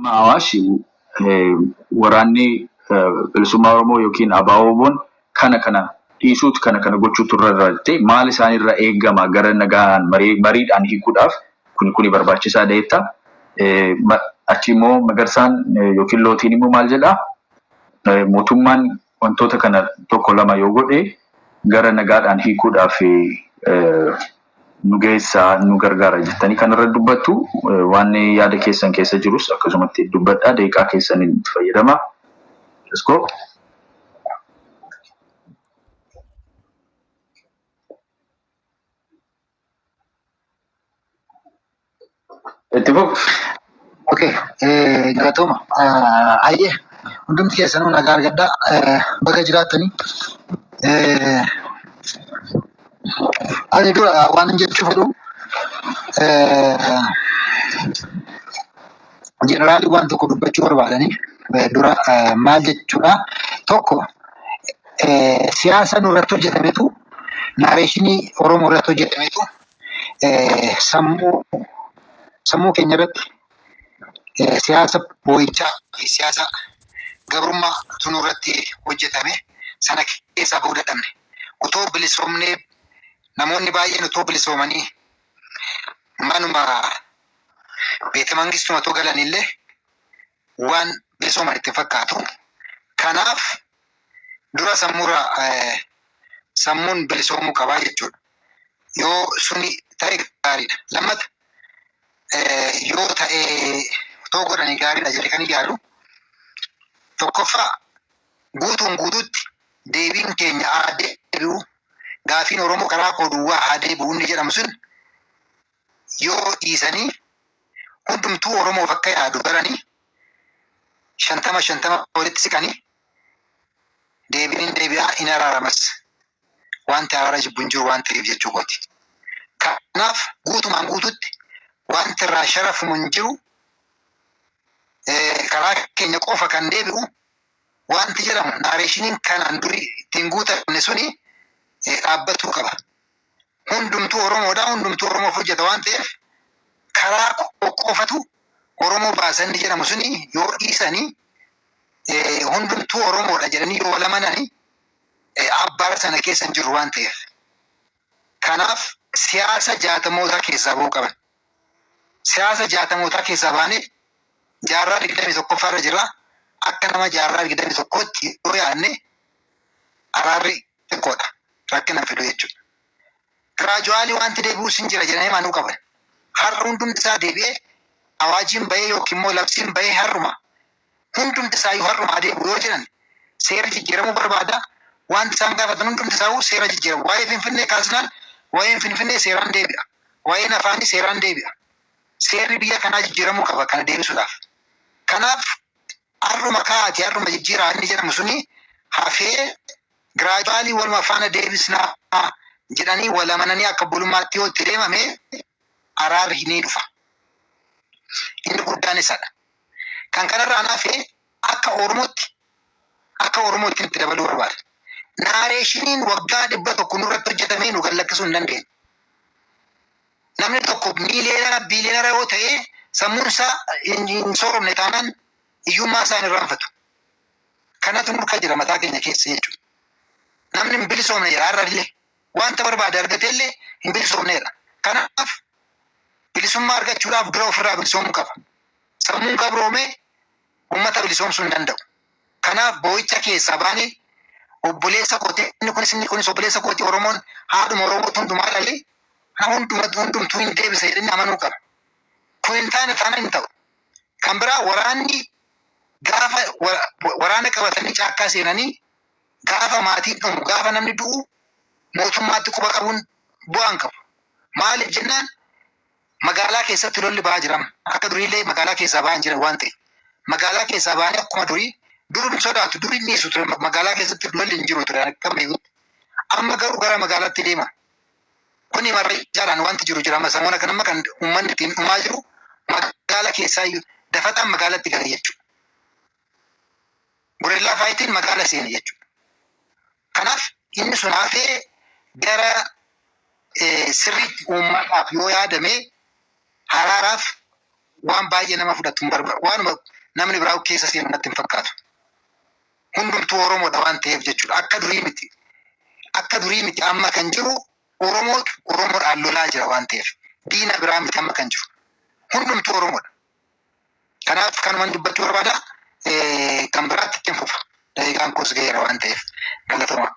Awaashi waraanni bilisummaa Oromoo yookiin ABO'n kana dhiisuutu kana gochuutu irra jiraate maal isaanirra eegama gara nagaan mariidhaan hiikuudhaaf kuni barbaachisaa ta'etta. Achi immoo Magarsaan yookiin Lootiin immoo maal jedhaa mootummaan wantoota kana tokko lama yoo godhe gara nagaadhaan hiikuudhaaf nu geessaa nu gargaara jettanii kanarra dubbattu waan yaada keessan keessa jirus akkasumatti dubbadhaa deeqaa keessaniin itti fayyadama. Let's go. Okay, galatoma. Aye, hundumti keessanuu nagaa argadhaa bakka jiraatanii. Ani dura waan jechuu fedhu jeneraali waan tokko dubbachuu barbaadanii dura maal jechuudha tokko siyaasa nurratti hojjetametu naareeshinii Oromoo irratti hojjetametu sammuu keenya irratti siyaasa boo'ichaa fi siyaasa gabrummaa tunurratti hojjetame sana keessaa bahuu dadhabne utoo bilisoomnee namoonni baay'een utoo bilisoomanii manuma beete mangistuma otoo galanillee waan bilisooman itti fakkaatu. Kanaaf dura sammuun bilisoomuu qabaa jechuudha. Yoo suni ta'e gaariidha. Lammata yoo ta'e otoo godhanii gaariidha jedhee kan ijaaru tokkoffaa guutuun guutuutti deebiin keenya haa deebi'u gaafiin Oromoo karaa koduwwaa haa deebi'u inni jedhamu sun yoo dhiisanii hundumtuu Oromoof akka yaadu baranii 50 walitti siqanii deebiin deebi'aa hin araaramas wanti araara jibbuun jiru waan ta'eef jechuu kooti. Kanaaf guutumaan guututti wanti irraa sharafamu hin jiru karaa keenya qofa kan deebi'u wanti jedhamu naareeshiniin kanaan durii ittiin guutamne suni dhaabbatuu qaba. Hundumtuu Oromoodha, hundumtuu Oromoof hojjeta waan ta'eef karaa qofatu Oromoo baasanni jedhamu suni yoo dhiisanii hundumtuu Oromoodha jedhanii yoo lamananii abbaara sana keessa hin jiru waan ta'eef. Kanaaf siyaasa jaatamootaa keessaa bahuu qaban. Siyaasa jaatamootaa keessaa baanee jaarraa 21 irra jirra. Akka nama jaarraa 21tti yoo yaadne araarri xiqqoodha. Rakkina fidu jechuudha. Giraajuwaalii wanti deebi'uus hin jira jedhanii amanuu qaban. Har'a hundumti isaa deebi'ee awaajiin bahee yookiin immoo labsiin bahee har'uma hundumti isaa yoo har'uma adeemu yoo jedhan seera jijjiiramuu barbaada. Wanti isaan gaafatan hundumti isaa seera jijjiiramu. Waa'ee Finfinnee kaasnaan waa'een Finfinnee seeraan deebi'a. Waa'een afaanii seeraan deebi'a. Seerri biyya kanaa jijjiiramuu qaba kana deebisuudhaaf. Kanaaf har'uma kaa'ati har'uma jijjiiraa inni jedhamu suni hafee giraajuwaalii waluma faana deebisnaa jedhanii wal amananii akka bulummaatti yoo itti deemame araarri ni dhufa. Inni guddaan isadha. Kan kanarraa hafee akka Oromootti itti dabaluu barbaada. Naareeshiniin waggaa 100 nurratti hojjetamee nu gallakkisuu hin dandeenye. Namni tokko biiliyoonara yoo ta'e sammuun isaa hin sooromne taanaan hiyyummaa isaa hin irraanfatu. Kanatu nurka jira mataa keenya keessa jechuudha. Namni hin bilisoomne jira har'allee wanta barbaade argateellee hin bilisoomneedha. Kanaaf bilisummaa argachuudhaaf dura ofirraa bilisoomuu qaba. Sammuun gabroomee uummata bilisoomsuu hin danda'u. Kanaaf boo'icha keessaa baanee obboleessa kooti inni kunis obboleessa kooti Oromoon haadhuma Oromootu hundumaa dhalee hundumtuu hin deebisa jedhanii amanuu qaba. Kun hin taane taana hin ta'u. Kan biraa waraanni gaafa waraana qabatanii caakkaa seenanii gaafa maatiin dhumu gaafa namni du'u mootummaatti quba qabuun bu'aan qabu. Maaliif jennaan magaalaa keessatti lolli ba'aa jirama. Akka duriillee magaalaa keessaa ba'an jiran waan ta'eef. Magaalaa keessaa ba'anii akkuma durii durin sodaatu durin dhiisu ture magaalaa keessatti lolli hin jiru ture akka beekutti. Amma garuu gara magaalaatti deema. Kuni marreechaadhaan wanti jiru jira. Samoona kan amma kan uummanni ittiin dhumaa jiru magaalaa keessaa dafataan magaalaatti gala jechuudha. Gorellaa faayitiin magaala seeni jechuudha. Kanaaf inni sun hafee gara sirriitti uummataaf yoo yaadame haraaraaf waan baay'ee nama fudhatu hin barbaadu. Waanuma namni biraa keessa seenu natti hin fakkaatu. Hundumtuu Oromoodha waan ta'eef jechuudha. Akka durii miti amma kan jiru Oromoodhaan lolaa jira waan ta'eef. Diina biraa miti amma kan jiru. Hundumtuu Oromoodha. Kanaaf kanumaan dubbachuu barbaada. Kan biraatti ittiin fufa. Daqiiqaan koos ga'eera waan ta'eef galatooma.